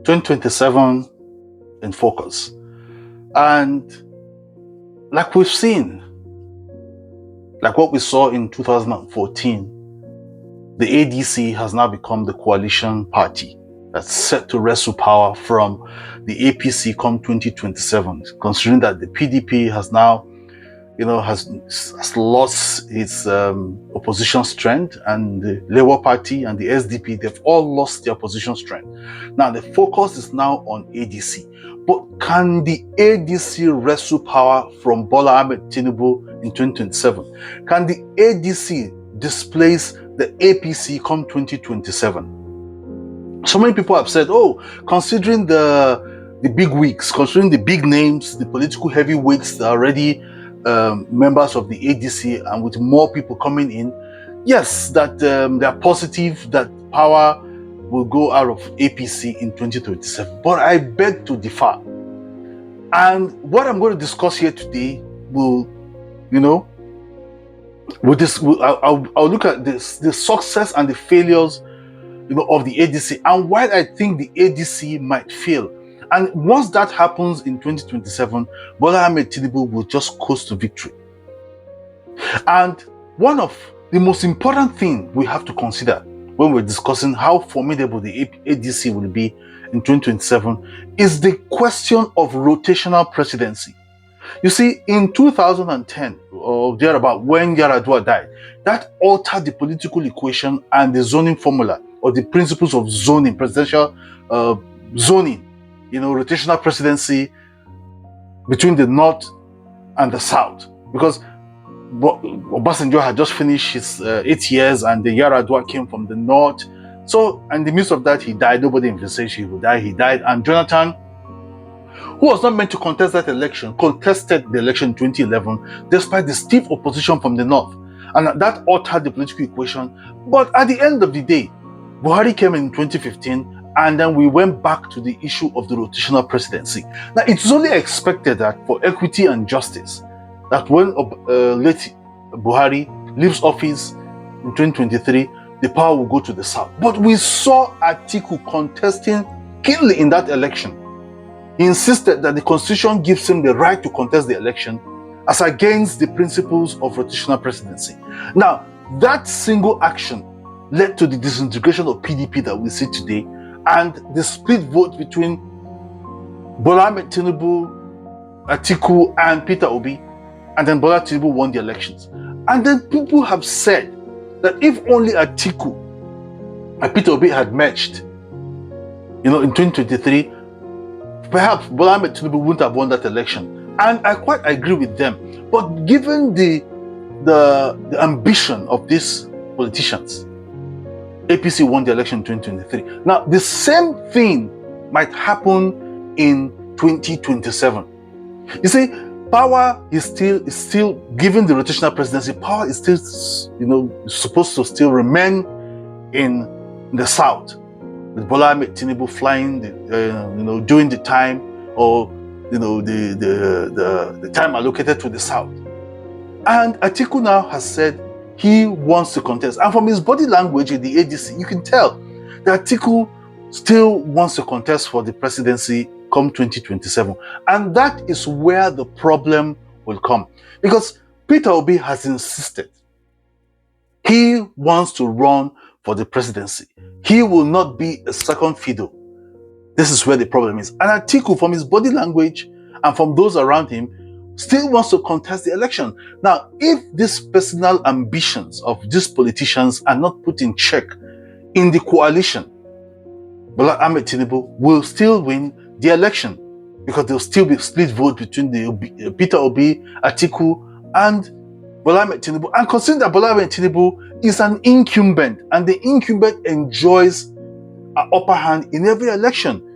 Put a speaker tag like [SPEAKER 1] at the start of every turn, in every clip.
[SPEAKER 1] 2027 in focus. And like we've seen, like what we saw in 2014, the ADC has now become the coalition party that's set to wrestle power from the APC come 2027, considering that the PDP has now, has lost its opposition strength, and the Labour Party and the SDP, they've all lost their opposition strength. Now the focus is now on ADC. But can the ADC wrestle power from Bola Tinubu in 2027? Can the ADC displace the APC come 2027? So many people have said, considering the big wigs, considering the big names, the political heavyweights that are already members of the ADC, and with more people coming in, yes, that they are positive that power will go out of APC in 2027. But I beg to differ. And what I'm going to discuss here today will, I'll look at the success and the failures, of the ADC, and why I think the ADC might fail. And once that happens in 2027, Bola Tinubu will just coast to victory. And one of the most important things we have to consider when we're discussing how formidable the ADC will be in 2027 is the question of rotational presidency. You see, in 2010 or thereabout, when Yar'Adua died, that altered the political equation and the zoning formula, or the principles of zoning, presidential zoning, rotational presidency between the North and the South. Because Obasanjo had just finished his 8 years, and the Yar'Adua came from the North. So, in the midst of that, he died. Nobody envisaged he would die. He died. And Jonathan, who was not meant to contest that election, contested the election in 2011, despite the stiff opposition from the North. And that altered the political equation. But at the end of the day, Buhari came in 2015, and then we went back to the issue of the rotational presidency. Now, it's only expected that for equity and justice, that when late Buhari leaves office in 2023, the power will go to the South. But we saw Atiku contesting keenly in that election. He insisted that the Constitution gives him the right to contest the election as against the principles of rotational presidency. Now, that single action led to the disintegration of PDP that we see today, and the split vote between Bola Tinubu, Atiku, and Peter Obi, and then Bola Tinubu won the elections. And then people have said that if only Atiku and Peter Obi had merged, in 2023, perhaps Bola Tinubu wouldn't have won that election. And I quite agree with them. But given the ambition of these politicians, APC won the election in 2023. Now, the same thing might happen in 2027. You see, power is still given the rotational presidency. Power is still, supposed to still remain in the South, with Bola Tinubu flying, during the time, or the time allocated to the South. And Atiku now has said he wants to contest, and from his body language in the ADC, you can tell that Atiku still wants to contest for the presidency come 2027. And that is where the problem will come, because Peter Obi has insisted he wants to run for the presidency. He will not be a second fiddle. This is where the problem is. And Atiku, from his body language and from those around him, still wants to contest the election. Now, if these personal ambitions of these politicians are not put in check in the coalition, Bola Tinubu will still win the election, because there will still be split vote between the Peter Obi, Atiku, and Bola Tinubu. And consider that Bola Tinubu is an incumbent, and the incumbent enjoys an upper hand in every election.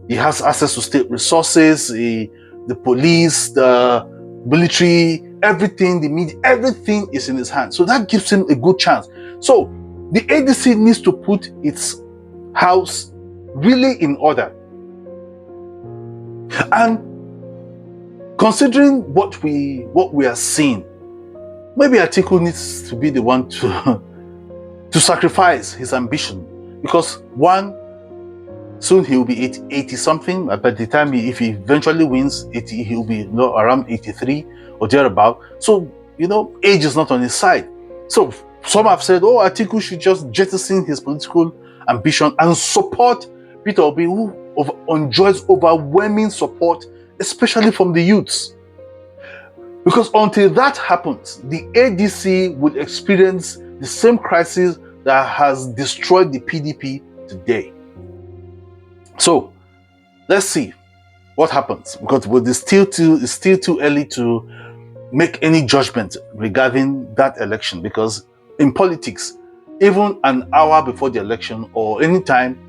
[SPEAKER 1] He has access to state resources, the police, the military, everything, the media, everything is in his hands. So that gives him a good chance. So the ADC needs to put its house really in order. And considering what we are seeing, maybe Atiku needs to be the one to sacrifice his ambition, because one, Soon he will be 80 something. By the time if he eventually wins, he'll be around 83 or thereabout. So, age is not on his side. So some have said, oh, Atiku should just jettison his political ambition and support Peter Obi, who enjoys overwhelming support, especially from the youths. Because until that happens, the ADC would experience the same crisis that has destroyed the PDP today. So let's see what happens, because it's still too early to make any judgment regarding that election. Because in politics, even an hour before the election or any time,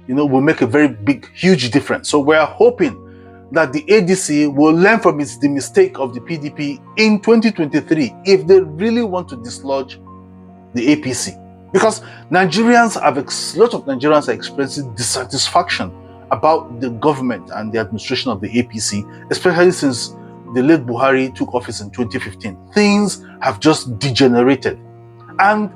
[SPEAKER 1] will make a very big, huge difference. So we're hoping that the ADC will learn from the mistake of the PDP in 2023 if they really want to dislodge the APC. Because a lot of Nigerians are expressing dissatisfaction about the government and the administration of the APC, especially since the late Buhari took office in 2015. Things have just degenerated. And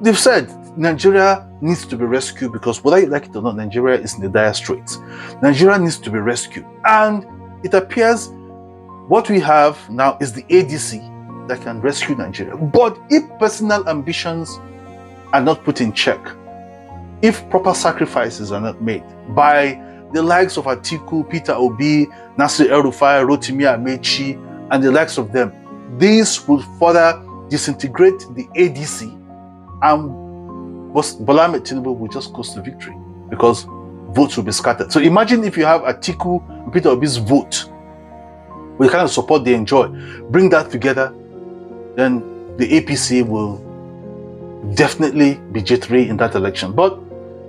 [SPEAKER 1] they've said Nigeria needs to be rescued, because whether you like it or not, Nigeria is in the dire straits. Nigeria needs to be rescued. And it appears what we have now is the ADC that can rescue Nigeria. But if personal ambitions are not put in check, if proper sacrifices are not made by the likes of Atiku, Peter Obi, Nasir El-Rufai, Rotimi Amechi, and the likes of them, this will further disintegrate the ADC, and Bola TINUBU will just coast to victory, because votes will be scattered. So imagine if you have Atiku and Peter Obi's vote, with the kind of support they enjoy, bring that together, then the APC will definitely be jittery in that election. But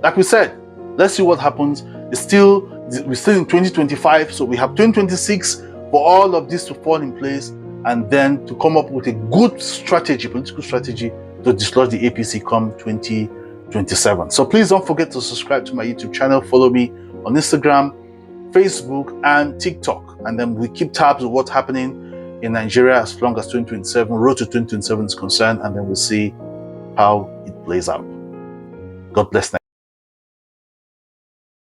[SPEAKER 1] like we said, let's see what happens. We're still in 2025, so we have 2026 for all of this to fall in place, and then to come up with a good strategy, political strategy, to dislodge the APC come 2027. So please don't forget to subscribe to my YouTube channel, follow me on Instagram, Facebook, and TikTok, and then we keep tabs of what's happening in Nigeria as long as 2027, road to 2027 is concerned, and then we'll see how it plays out. God bless Nigeria.